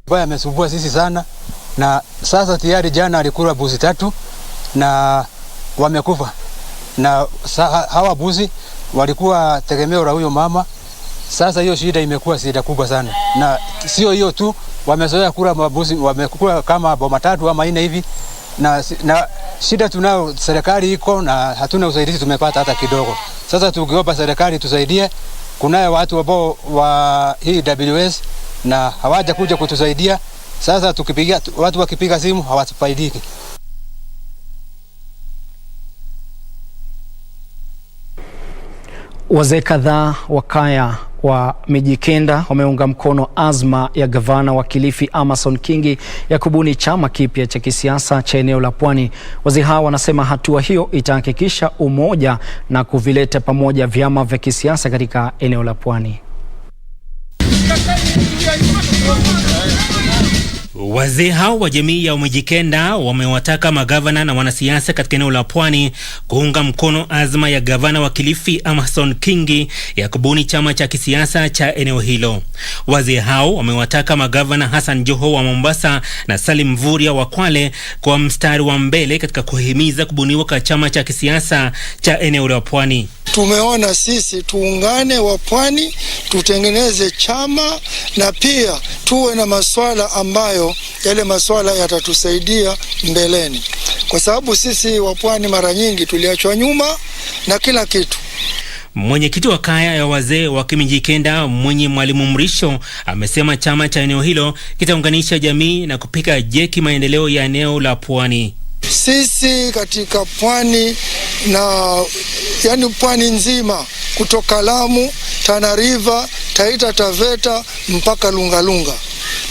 Baya amesumbua sisi sana, na sasa tayari jana alikula buzi 3 na wamekufa. Na hawa buzi walikuwa tegemeo la huyo mama. Sasa hiyo shida imekuwa shida kubwa sana. Na sio hiyo tu, wamezoea kula mabuzi, wamekula kama boma 3 ama 4 hivi. Na shida tunao, serikali iko na hatuna usaidizi tumepata hata kidogo. Sasa tukiomba serikali tusaidie. Kunaye watu ambao wa hii WS na hawaja kuja kutusaidia. Sasa tukipiga watu wakipiga simu hawatufaidiki. Wazee kadhaa wa kaya wa Mijikenda wameunga mkono azma ya gavana wa Kilifi Amason Kingi ya kubuni chama kipya cha kisiasa cha eneo la Pwani. Wazee hao wanasema hatua hiyo itahakikisha umoja na kuvileta pamoja vyama vya kisiasa katika eneo la Pwani. Wazee hao wa jamii ya Mijikenda wamewataka magavana na wanasiasa katika eneo la Pwani kuunga mkono azma ya gavana wa Kilifi Amason Kingi ya kubuni chama cha kisiasa cha eneo hilo. Wazee hao wamewataka magavana Hassan Joho wa Mombasa na Salim Mvurya wa Kwale kwa mstari wa mbele katika kuhimiza kubuniwa kwa chama cha kisiasa cha eneo la Pwani. Tumeona sisi tuungane wa Pwani, tutengeneze chama na pia tuwe na masuala ambayo yale masuala yatatusaidia mbeleni. Kwa sababu sisi wa Pwani mara nyingi tuliachwa nyuma na kila kitu. Mwenyekiti wa kaya ya wazee wa Mijikenda mwenye Mwalimu Mrisho amesema chama cha eneo hilo kitaunganisha jamii na kupika jeki maendeleo ya eneo la Pwani. Sisi katika Pwani na yani Pwani nzima kutoka Lamu, Tana River, Taita Taveta mpaka Lungalunga.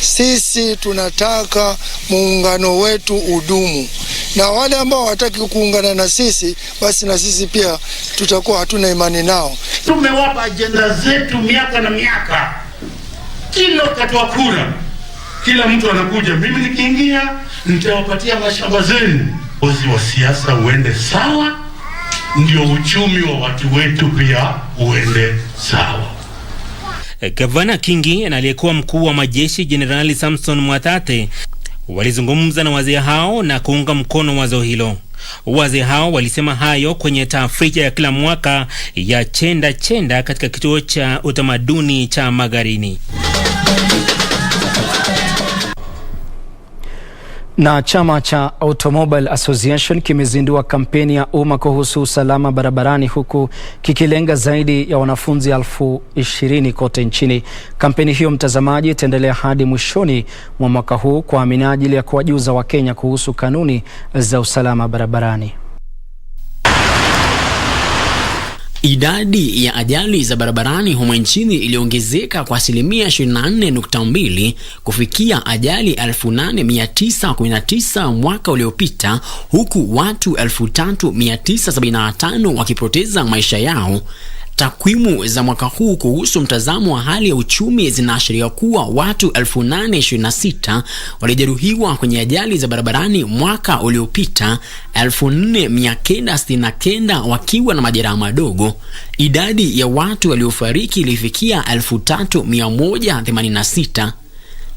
Sisi tunataka muungano wetu udumu. Na wale ambao hawataki kuungana na sisi, basi na sisi pia tutakuwa hatuna imani nao. Tumewapa ajenda zetu miaka na miaka. Kila wakati wa kura, kila mtu anakuja, mimi nikiingia nitawapatia mashamba zenu. Uzi wa siasa uende sawa, ndio uchumi wa watu wetu pia uende sawa. Gavana Kingi na aliyekuwa mkuu wa majeshi Jenerali Samson Mwatate walizungumza na wazee hao na kuunga mkono wazo hilo. Wazee hao walisema hayo kwenye tafrija ya kila mwaka ya Chenda Chenda katika kituo cha utamaduni cha Magarini. Na chama cha Automobile Association kimezindua kampeni ya umma kuhusu usalama barabarani huku kikilenga zaidi ya wanafunzi 20,000 kote nchini. Kampeni hiyo, mtazamaji, itaendelea hadi mwishoni mwa mwaka huu kwa minajili ya kuwajuza Wakenya kuhusu kanuni za usalama barabarani. Idadi ya ajali za barabarani humu nchini iliongezeka kwa 24.2 kufikia ajali 8,919 mwaka uliopita, huku watu 3,975 wakipoteza maisha yao. Takwimu za mwaka huu kuhusu mtazamo wa hali ya uchumi zinaashiria kuwa watu 8,026 walijeruhiwa kwenye ajali za barabarani mwaka uliopita, 4,969 wakiwa na majeraha madogo. Idadi ya watu waliofariki ilifikia 3,186.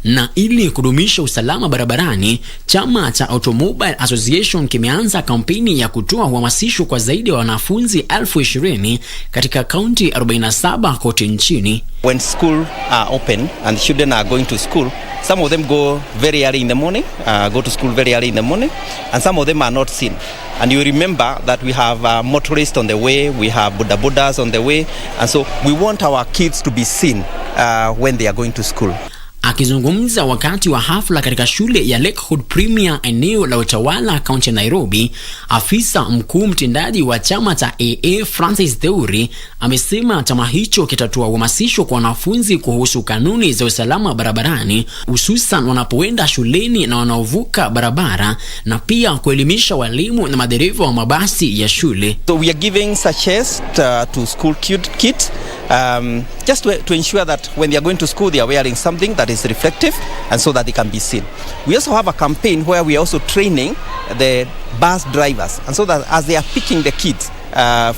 Na ili kudumisha usalama barabarani, chama cha Automobile Association kimeanza kampeni ya kutoa uhamasisho kwa zaidi ya wanafunzi 20,000 katika kaunti 47 kote nchini. When school are open and the children are going to school, some of them go very early in the morning, go to school very early in the morning, and some of them are not seen. And you remember that we have motorists on the way, we have bodabodas on the way, and so we want our kids to be seen when they are going to school. Akizungumza wakati wa hafla katika shule ya Lakewood Premier eneo la Utawala kaunti ya Nairobi, afisa mkuu mtendaji wa chama cha AA Francis Theuri amesema chama hicho kitatoa uhamasisho kwa wanafunzi kuhusu kanuni za usalama barabarani, hususan wanapoenda shuleni na wanaovuka barabara, na pia kuelimisha walimu na madereva wa mabasi ya shule. So we are giving sachets to school kids just to ensure that when they are going to school they are wearing something that is reflective and so that they can be seen. We also have a campaign where we are also training the bus drivers, and so that as they are picking the kids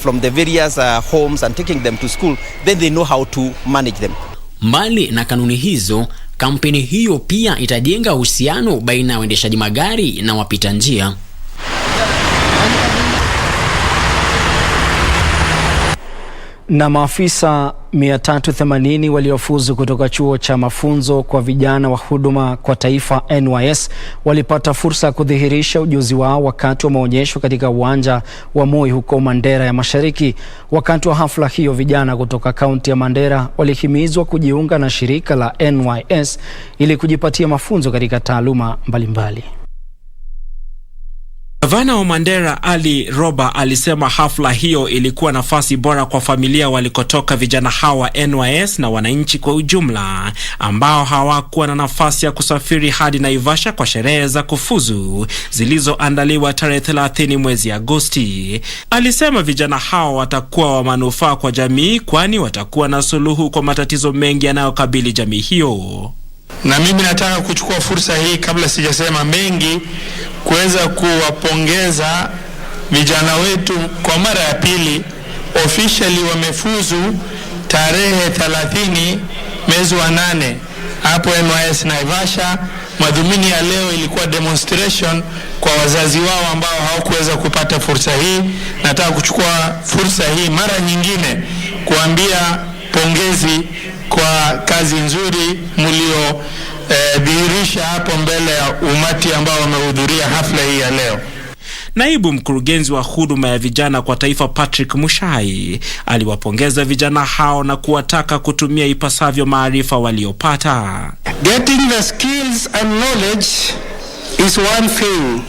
from the various homes and taking them to school, then they know how to manage them. Mbali na kanuni hizo, Kampeni hiyo pia itajenga uhusiano baina ya waendeshaji magari na wapita njia. Na maafisa 380 waliofuzu kutoka chuo cha mafunzo kwa vijana wa huduma kwa taifa NYS walipata fursa ya kudhihirisha ujuzi wao wakati wa maonyesho katika uwanja wa Moi huko Mandera ya Mashariki. Wakati wa hafla hiyo, vijana kutoka kaunti ya Mandera walihimizwa kujiunga na shirika la NYS ili kujipatia mafunzo katika taaluma mbalimbali. Gavana wa Mandera Ali Roba alisema hafla hiyo ilikuwa nafasi bora kwa familia walikotoka vijana hawa NYS na wananchi kwa ujumla ambao hawakuwa na nafasi ya kusafiri hadi Naivasha kwa sherehe za kufuzu zilizoandaliwa tarehe 30 mwezi Agosti. Alisema vijana hao watakuwa wa manufaa kwa jamii, kwani watakuwa na suluhu kwa matatizo mengi yanayokabili jamii hiyo. Na mimi nataka kuchukua fursa hii kabla sijasema mengi kuweza kuwapongeza vijana wetu kwa mara ya pili. Officially wamefuzu tarehe 30 mwezi wa 8 hapo NYS Naivasha. Madhumuni ya leo ilikuwa demonstration kwa wazazi wao ambao hawakuweza kupata fursa hii. Nataka kuchukua fursa hii mara nyingine kuambia pongezi kwa kazi nzuri mlio dhihirisha hapo mbele ya umati ambao wamehudhuria hafla hii ya leo. Naibu mkurugenzi wa huduma ya vijana kwa taifa Patrick Mushai aliwapongeza vijana hao na kuwataka kutumia ipasavyo maarifa waliopata. Getting the skills and knowledge is one thing,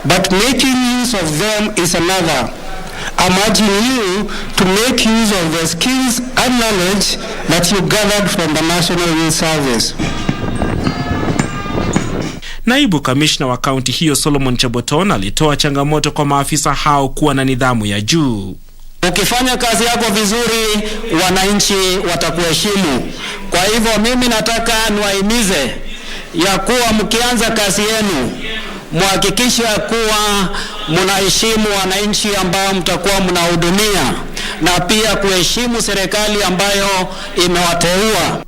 but making use of them is another. I'm urging you to make use of the skills and knowledge that you gathered from the National Youth Service. Naibu kamishna wa kaunti hiyo Solomon Cheboton alitoa changamoto kwa maafisa hao kuwa na nidhamu ya juu. Ukifanya kazi yako vizuri, wananchi watakuheshimu. Kwa hivyo mimi nataka niwahimize ya kuwa mkianza kazi yenu, muhakikishe kuwa mnaheshimu wananchi ambao mtakuwa mnahudumia na pia kuheshimu serikali ambayo imewateua.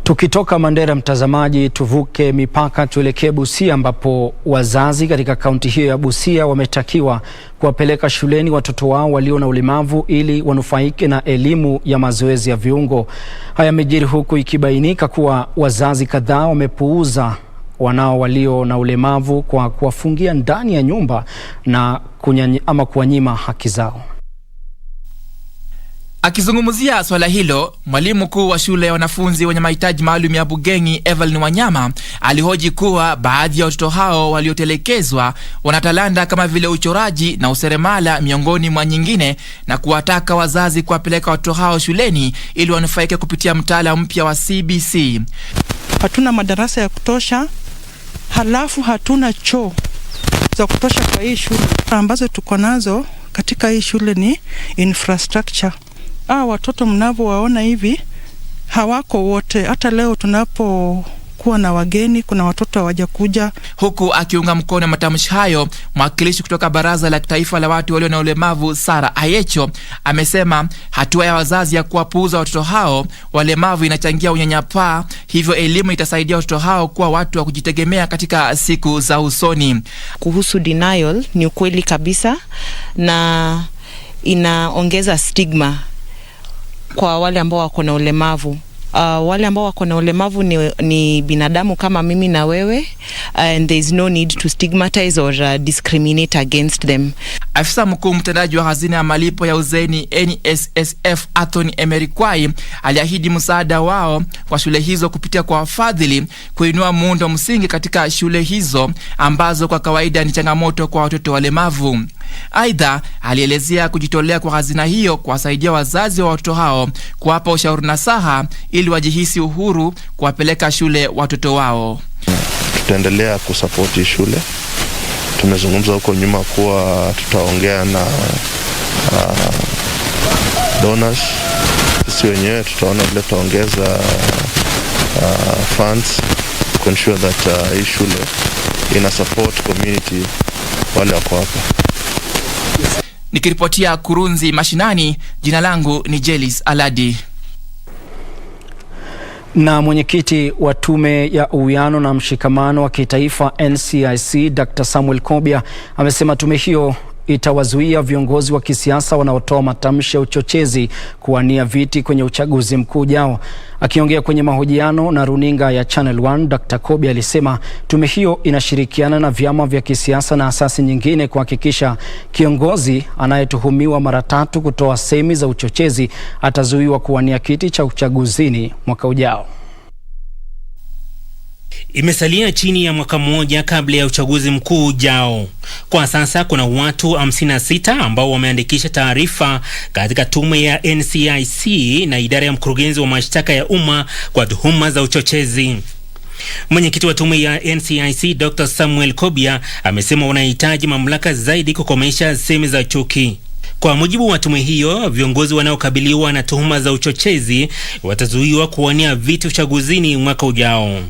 Tukitoka Mandera, mtazamaji, tuvuke mipaka tuelekee Busia ambapo wazazi katika kaunti hiyo ya Busia wametakiwa kuwapeleka shuleni watoto wao walio na ulemavu ili wanufaike na elimu ya mazoezi ya viungo. Haya yamejiri huku ikibainika kuwa wazazi kadhaa wamepuuza wanao walio na ulemavu kwa kuwafungia ndani ya nyumba na kuwanyima haki zao. Akizungumzia swala hilo, mwalimu mkuu wa shule ya wanafunzi wenye mahitaji maalum ya Bugengi Evelyn Wanyama alihoji kuwa baadhi ya watoto hao waliotelekezwa wana talanta kama vile uchoraji na useremala miongoni mwa nyingine, na kuwataka wazazi kuwapeleka watoto hao shuleni ili wanufaike kupitia mtaala mpya wa KBC. Hatuna madarasa ya kutosha, halafu hatuna choo za kutosha kwa hii shule. Ambazo tuko nazo katika hii shule ni infrastructure. Watoto mnavyowaona hivi hawako wote. Hata leo tunapokuwa na wageni, kuna watoto hawajakuja. Huku akiunga mkono matamshi hayo, mwakilishi kutoka Baraza la Kitaifa la Watu Walio na Ulemavu Sara Ayecho amesema hatua ya wazazi ya kuwapuuza watoto hao walemavu inachangia unyanyapaa, hivyo elimu itasaidia watoto hao kuwa watu wa kujitegemea katika siku za usoni. Kuhusu denial, ni ukweli kabisa na inaongeza stigma kwa wale ambao wako na ulemavu. Wale ambao wako na ulemavu ni binadamu kama mimi na wewe, and there is no need to stigmatize or discriminate against them. Afisa mkuu mtendaji wa hazina ya malipo ya uzeni NSSF Anthony Emerikwai aliahidi msaada wao kwa shule hizo kupitia kwa wafadhili kuinua muundo msingi katika shule hizo ambazo kwa kawaida ni changamoto kwa watoto walemavu. Aidha, alielezea kujitolea kwa hazina hiyo kuwasaidia wazazi wa watoto hao, kuwapa ushauri nasaha ili wajihisi uhuru kuwapeleka shule watoto wao. Tutaendelea kusapoti shule. Tumezungumza huko nyuma kuwa tutaongea na donors. Sisi wenyewe tutaona vile tutaongeza funds to ensure that hii shule ina support community wale wako hapa. Nikiripotia Kurunzi Mashinani, jina langu ni Jelis Aladi. Na mwenyekiti wa tume ya uwiano na mshikamano wa kitaifa NCIC Dr. Samuel Kobia amesema tume hiyo itawazuia viongozi wa kisiasa wanaotoa matamshi ya uchochezi kuwania viti kwenye uchaguzi mkuu ujao. Akiongea kwenye mahojiano na runinga ya Channel 1, Dr. Kobia alisema tume hiyo inashirikiana na vyama vya kisiasa na asasi nyingine kuhakikisha kiongozi anayetuhumiwa mara 3 kutoa semi za uchochezi atazuiwa kuwania kiti cha uchaguzini mwaka ujao. Imesalia chini ya mwaka mmoja kabla ya uchaguzi mkuu ujao. Kwa sasa kuna watu 56 ambao wameandikisha taarifa katika tume ya NCIC na idara ya mkurugenzi wa mashtaka ya umma kwa tuhuma za uchochezi. Mwenyekiti wa tume ya NCIC Dr. Samuel Kobia amesema wanahitaji mamlaka zaidi kukomesha semi za chuki. Kwa mujibu wa tume hiyo, viongozi wanaokabiliwa na tuhuma za uchochezi watazuiwa kuwania viti uchaguzini mwaka ujao.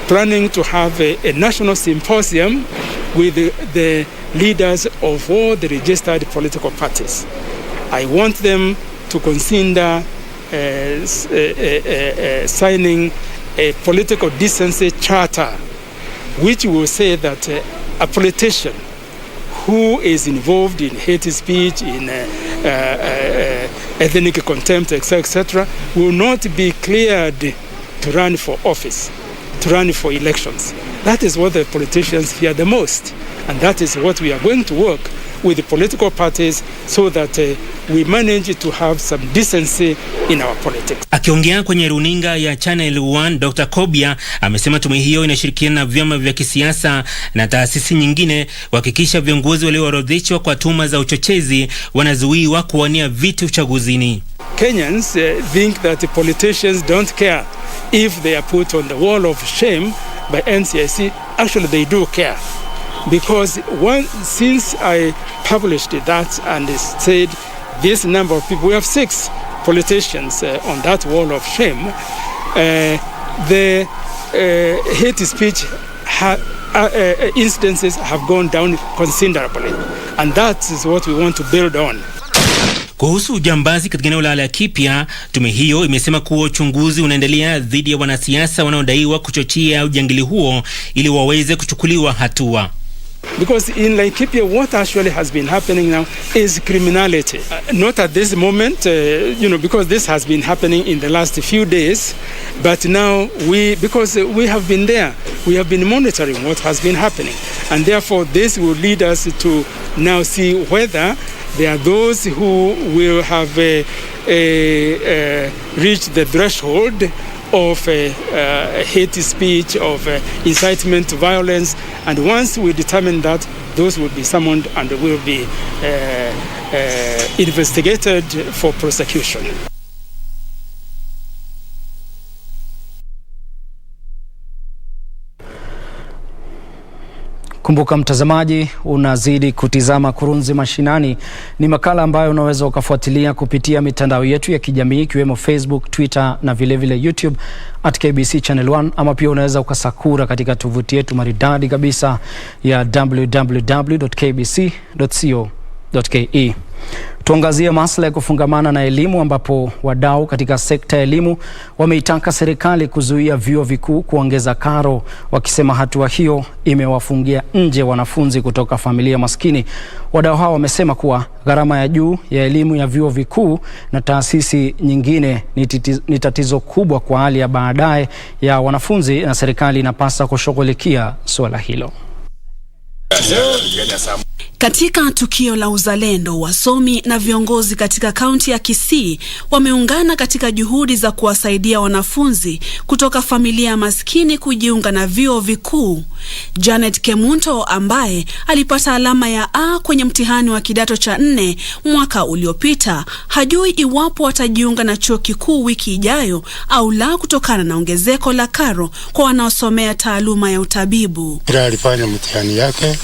Planning to have a national symposium with the leaders of all the registered political parties. I want them to consider signing a political decency charter, which will say that a politician who is involved in hate speech, in ethnic contempt, etc., will not be cleared to run for office, to run for elections. That is what the politicians fear the most, and that is what we are going to work with the political parties so that we manage to have some decency in our politics. Akiongea kwenye runinga ya Channel 1, Dr. Kobia amesema tume hiyo inashirikiana na vyama vya kisiasa na taasisi nyingine kuhakikisha viongozi walioorodheshwa kwa tuhuma za uchochezi wanazuiwa kuwania viti uchaguzini. Kenyans think that the politicians don't care if they are put on the wall of shame by NCIC. Actually, they do care, because since I published that and said this number of people, we have 6 politicians on that wall of shame, the hate speech incidences have gone down considerably, and that is what we want to build on. Kuhusu ujambazi katika eneo la Laikipia, tume hiyo imesema kuwa uchunguzi unaendelea dhidi ya wanasiasa wanaodaiwa kuchochea ujangili huo ili waweze kuchukuliwa hatua. Because in Laikipia, what actually has been happening now is criminality. Not at this moment, because this has been happening in the last few days, but now because we have been there, we have been monitoring what has been happening, and therefore this will lead us to now see whether there are those who will have reached the threshold of hate speech, of incitement to violence, and once we determine that, those will be summoned and will be investigated for prosecution. Kumbuka mtazamaji, unazidi kutizama Kurunzi Mashinani. Ni makala ambayo unaweza ukafuatilia kupitia mitandao yetu ya kijamii ikiwemo Facebook, Twitter na vile YouTube @KBC Channel 1, ama pia unaweza ukasakura katika tovuti yetu maridadi kabisa ya www.kbc.co.ke. Tuangazie masuala ya kufungamana na elimu, ambapo wadau katika sekta ya elimu wameitaka serikali kuzuia vyuo vikuu kuongeza karo, wakisema hatua hiyo imewafungia nje wanafunzi kutoka familia maskini. Wadau hao wamesema kuwa gharama ya juu ya elimu ya vyuo vikuu na taasisi nyingine ni tatizo kubwa kwa hali ya baadaye ya wanafunzi, na serikali inapaswa kushughulikia suala hilo. Katika tukio la uzalendo, wasomi na viongozi katika kaunti ya Kisii wameungana katika juhudi za kuwasaidia wanafunzi kutoka familia maskini kujiunga na vyuo vikuu. Janet Kemunto, ambaye alipata alama ya A kwenye mtihani wa kidato cha 4 mwaka uliopita, hajui iwapo atajiunga na chuo kikuu wiki ijayo au la, kutokana na ongezeko la karo kwa wanaosomea taaluma ya utabibu. Alifanya mtihani yake,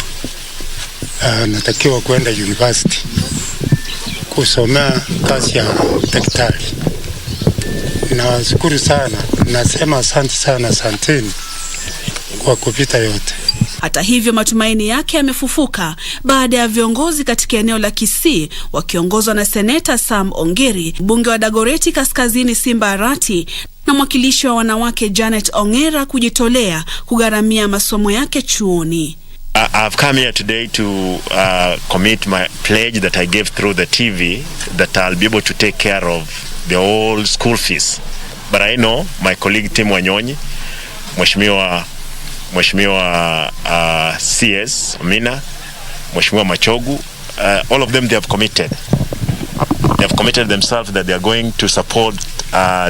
natakiwa kwenda university kusomea kazi ya daktari. Nashukuru sana, nasema asante sana, asanteni kwa kupita yote. Hata hivyo, matumaini yake yamefufuka baada ya viongozi katika eneo la Kisii wakiongozwa na Seneta Sam Ongeri, mbunge wa Dagoretti Kaskazini Simba Arati na mwakilishi wa wanawake Janet Ongera kujitolea kugharamia masomo yake chuoni. I've come here today to commit my pledge that I gave through the TV that I'll be able to take care of the whole school fees. But I know my colleague Tim Wanyonyi, Mheshimiwa CS Mina, Mheshimiwa Machogu, all of them, they have committed. They have committed themselves that they are going to support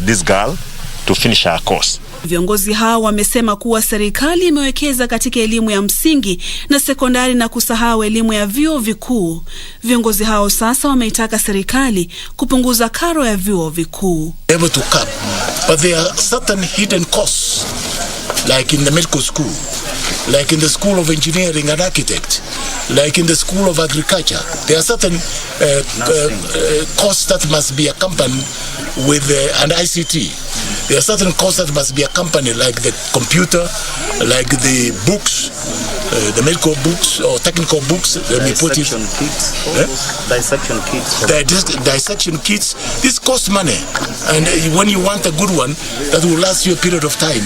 this girl to finish her course. Viongozi hao wamesema kuwa serikali imewekeza katika elimu ya msingi na sekondari na kusahau elimu ya vyuo vikuu. Viongozi hao sasa wameitaka serikali kupunguza karo ya vyuo vikuu. Able to cut, but there are certain hidden costs, like in the medical school, like in the school of engineering and architect, like in the school of agriculture. There are certain costs that must be accompanied with an ICT. There are certain costs that must be accompanied, like the computer, like the books, the medical books or technical books. Dissection kits. Dissection kits. This costs money, and when you want a good one that will last you a period of time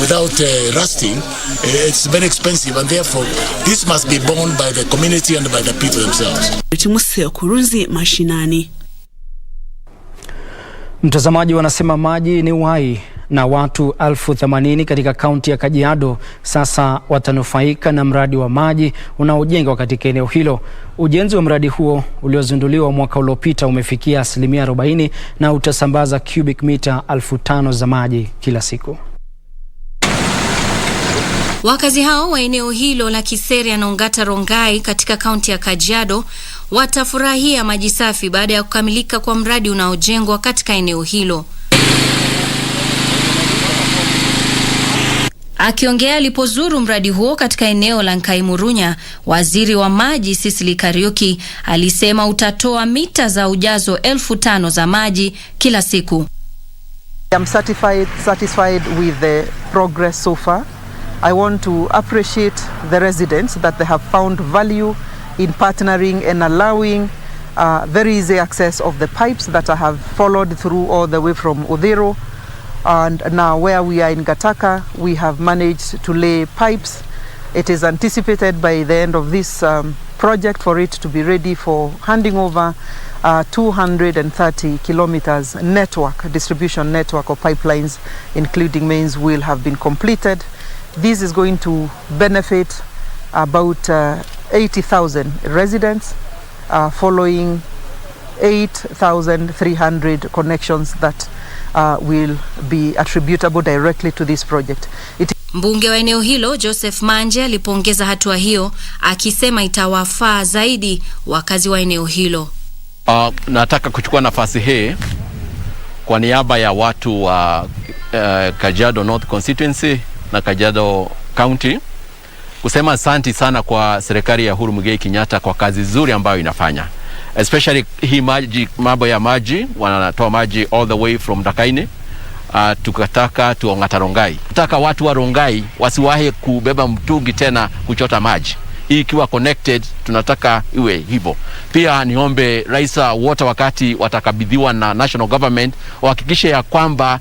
without rusting, it's very expensive, and therefore this must be borne by the community and by the people themselves. Kurunzi, Mashinani. Mtazamaji, wanasema maji ni uhai na watu 80,000 katika kaunti ya Kajiado sasa watanufaika na mradi wa maji unaojengwa katika eneo hilo. Ujenzi wa mradi huo uliozinduliwa mwaka uliopita umefikia 40% na utasambaza cubic mita 5,000 za maji kila siku. Wakazi hao wa eneo hilo la Kiseria na Ongata Rongai katika kaunti ya Kajiado watafurahia maji safi baada ya kukamilika kwa mradi unaojengwa katika eneo hilo. Akiongea alipozuru mradi huo katika eneo la Nkaimurunya, waziri wa maji Sisili Kariuki alisema utatoa mita za ujazo 5,000 za maji kila siku. I'm satisfied with the progress so far. I want to appreciate the residents that they have found value in partnering and allowing very easy access of the pipes that I have followed through all the way from Odero. And now where we are in Gataka, we have managed to lay pipes. It is anticipated by the end of this project for it to be ready for handing over 230 kilometers distribution network of pipelines, including mains, will have been completed. This is going to benefit about 80,000 residents, following 8,300 connections that will be attributable directly to this project. Mbunge wa eneo hilo Joseph Manje alipongeza hatua hiyo akisema itawafaa zaidi wakazi wa eneo hilo. Nataka kuchukua nafasi hii kwa niaba ya watu wa Kajiado North Constituency na Kajiado County kusema asante sana kwa serikali ya Uhuru Muigai Kenyatta kwa kazi nzuri ambayo inafanya. Especially hii maji, mambo ya maji, wanatoa maji all the way from Dakaine tukataka tu Ongata Rongai. Nataka watu wa Rongai wasiwahi kubeba mtungi tena kuchota maji. Hii ikiwa connected tunataka iwe hivyo. Pia niombe rais wote wakati watakabidhiwa na national government wahakikishe ya kwamba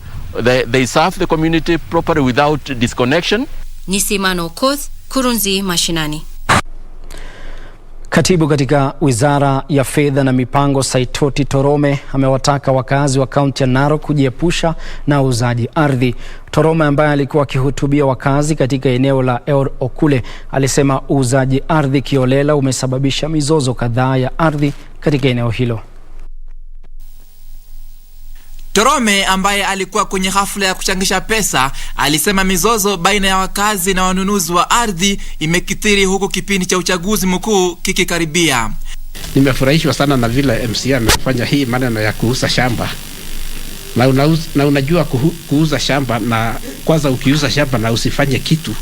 they serve the community properly without disconnection. Nisimano Koth, Kurunzi, Mashinani. Katibu katika Wizara ya Fedha na Mipango Saitoti Torome amewataka wakazi wa kaunti ya Narok kujiepusha na uuzaji ardhi. Torome ambaye alikuwa akihutubia wakazi katika eneo la Eor Okule alisema uuzaji ardhi kiolela umesababisha mizozo kadhaa ya ardhi katika eneo hilo. Torome ambaye alikuwa kwenye hafla ya kuchangisha pesa alisema mizozo baina ya wakazi na wanunuzi wa ardhi imekithiri huku kipindi cha uchaguzi mkuu kikikaribia. Nimefurahishwa sana na vile MCA amefanya hii maneno ya kuuza shamba. Na unajua kuuza shamba, na kwanza ukiuza shamba na usifanye kitu,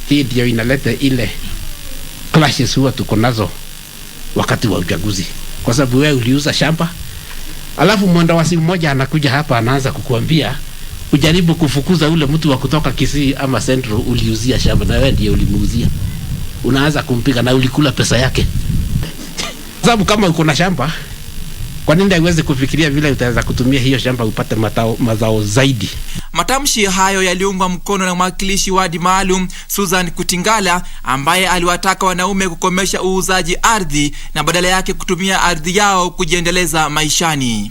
hii ndio inaleta ile clashes huwa tuko nazo wakati wa uchaguzi. Kwa sababu wewe uliuza shamba, alafu mwandawasi mmoja anakuja hapa anaanza kukuambia ujaribu kufukuza ule mtu wa kutoka Kisii ama Central uliuzia shamba na wewe ndiye ulimuuzia. Unaanza kumpiga na ulikula pesa yake. Sababu kama uko na shamba, kwa nini haiwezi kufikiria vile utaweza kutumia hiyo shamba upate mazao zaidi? Matamshi hayo yaliungwa mkono na mwakilishi wadi maalum Susan Kutingala, ambaye aliwataka wanaume kukomesha uuzaji ardhi na badala yake kutumia ardhi yao kujiendeleza maishani.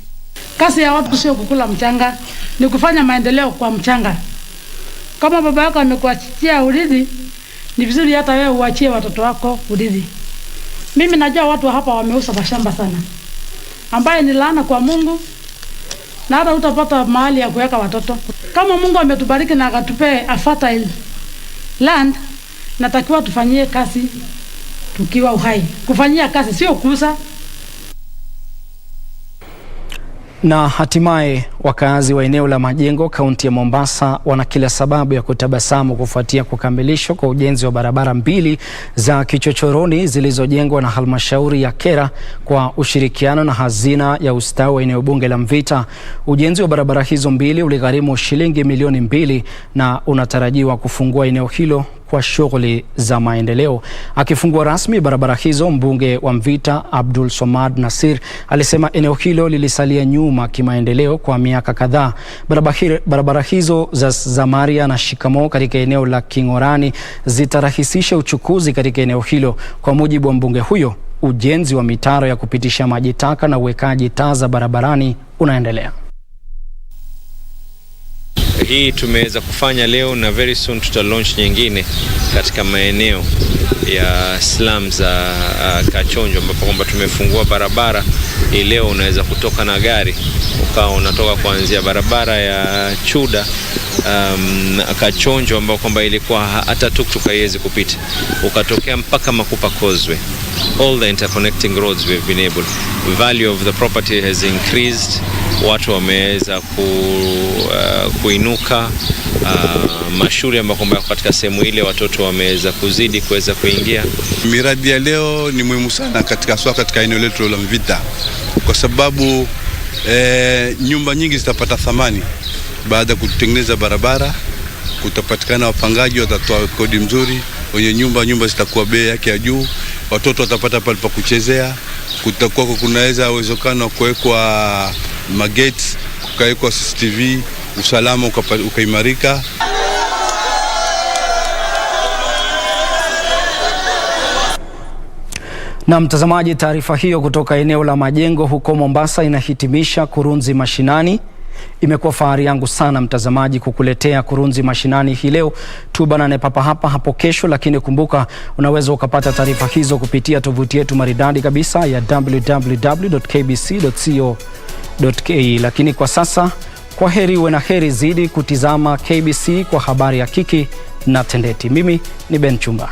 Kazi ya watu sio kukula mchanga, ni kufanya maendeleo kwa mchanga. Kama baba yako amekuachia urithi, ni vizuri hata wewe uachie watoto wako urithi. Mimi najua watu hapa wameuza mashamba sana, ambaye ni laana kwa Mungu, na hata utapata mahali ya kuweka watoto. Kama Mungu ametubariki na akatupe a fertile land, natakiwa tufanyie kazi tukiwa uhai. Kufanyia kazi sio kuuza. Na hatimaye wakazi wa eneo la Majengo, kaunti ya Mombasa, wana kila sababu ya kutabasamu kufuatia kukamilishwa kwa ujenzi wa barabara 2 za kichochoroni zilizojengwa na halmashauri ya Kera kwa ushirikiano na hazina ya ustawi wa eneo bunge la Mvita. Ujenzi wa barabara hizo 2 uligharimu shilingi milioni 2 na unatarajiwa kufungua eneo hilo kwa shughuli za maendeleo. Akifungua rasmi barabara hizo, mbunge wa Mvita Abdul Somad Nasir alisema eneo hilo lilisalia nyuma kimaendeleo kwa miaka kadhaa. Barabara hizo za Zamaria na Shikamo katika eneo la Kingorani zitarahisisha uchukuzi katika eneo hilo. Kwa mujibu wa mbunge huyo, ujenzi wa mitaro ya kupitisha maji taka na uwekaji taa za barabarani unaendelea. Hii tumeweza kufanya leo na very soon tuta launch nyingine katika maeneo ya slums za Kachonjo, ambapo kwamba tumefungua barabara hii leo. Unaweza kutoka na gari ukawa unatoka kuanzia barabara ya Chuda Kachonjo, ambapo kwamba ilikuwa hata tuktuk haiwezi kupita, ukatokea mpaka Makupa Causeway. All the interconnecting roads we've been able. Value of the property has increased. Watu wameweza kuinuka. Mashule ambayo kwamba katika sehemu ile watoto wameweza kuzidi kuweza kuingia. Miradi ya leo ni muhimu sana katika eneo letu la Mvita, kwa sababu nyumba nyingi zitapata thamani baada ya kutengeneza barabara. Kutapatikana wapangaji watatoa kodi mzuri, wenye nyumba zitakuwa bei yake ya juu, watoto watapata pale pa kuchezea, kutakuwa kunaweza uwezekano kuwekwa magates, kukawekwa CCTV, usalama ukaimarika. Na mtazamaji, taarifa hiyo kutoka eneo la Majengo huko Mombasa inahitimisha Kurunzi Mashinani. Imekuwa fahari yangu sana mtazamaji kukuletea Kurunzi Mashinani hii leo. Tubanane papa hapa hapo kesho, lakini kumbuka unaweza ukapata taarifa hizo kupitia tovuti yetu maridadi kabisa ya www.kbc.co.ke. Lakini kwa sasa, kwa heri, uwe na heri, zidi kutizama KBC kwa habari ya kiki na tendeti. Mimi ni Ben Chumba.